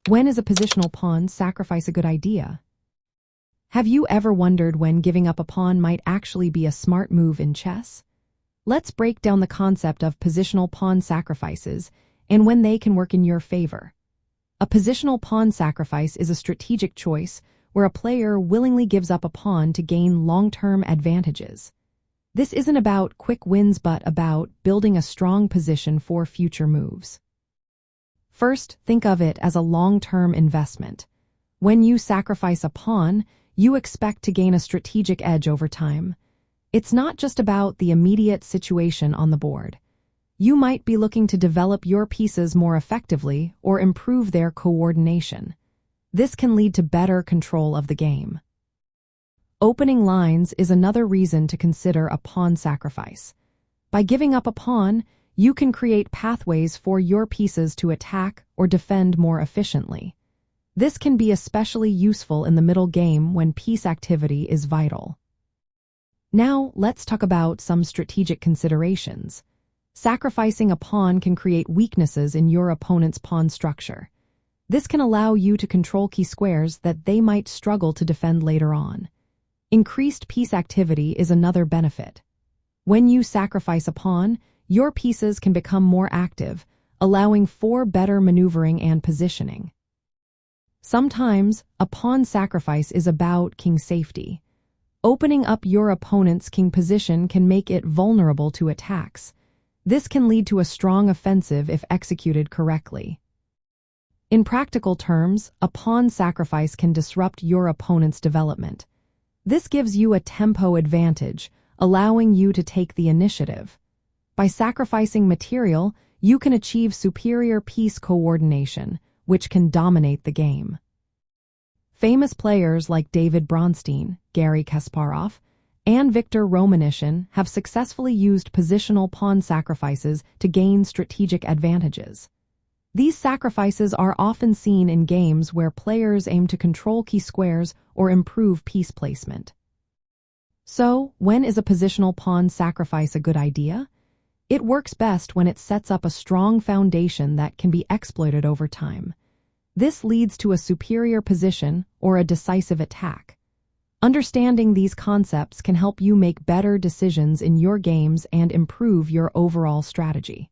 When is a positional pawn sacrifice a good idea? Have you ever wondered when giving up a pawn might actually be a smart move in chess? Let's break down the concept of positional pawn sacrifices and when they can work in your favor. A positional pawn sacrifice is a strategic choice where a player willingly gives up a pawn to gain long-term advantages. This isn't about quick wins but about building a strong position for future moves. First, think of it as a long-term investment. When you sacrifice a pawn, you expect to gain a strategic edge over time. It's not just about the immediate situation on the board. You might be looking to develop your pieces more effectively or improve their coordination. This can lead to better control of the game. Opening lines is another reason to consider a pawn sacrifice. By giving up a pawn, you can create pathways for your pieces to attack or defend more efficiently. This can be especially useful in the middle game when piece activity is vital. Now, let's talk about some strategic considerations. Sacrificing a pawn can create weaknesses in your opponent's pawn structure. This can allow you to control key squares that they might struggle to defend later on. Increased piece activity is another benefit. When you sacrifice a pawn, your pieces can become more active, allowing for better maneuvering and positioning. Sometimes, a pawn sacrifice is about king safety. Opening up your opponent's king position can make it vulnerable to attacks. This can lead to a strong offensive if executed correctly. In practical terms, a pawn sacrifice can disrupt your opponent's development. This gives you a tempo advantage, allowing you to take the initiative. By sacrificing material, you can achieve superior piece coordination, which can dominate the game. Famous players like David Bronstein, Garry Kasparov, and Viktor Romanishin have successfully used positional pawn sacrifices to gain strategic advantages. These sacrifices are often seen in games where players aim to control key squares or improve piece placement. So, when is a positional pawn sacrifice a good idea? It works best when it sets up a strong foundation that can be exploited over time. This leads to a superior position or a decisive attack. Understanding these concepts can help you make better decisions in your games and improve your overall strategy.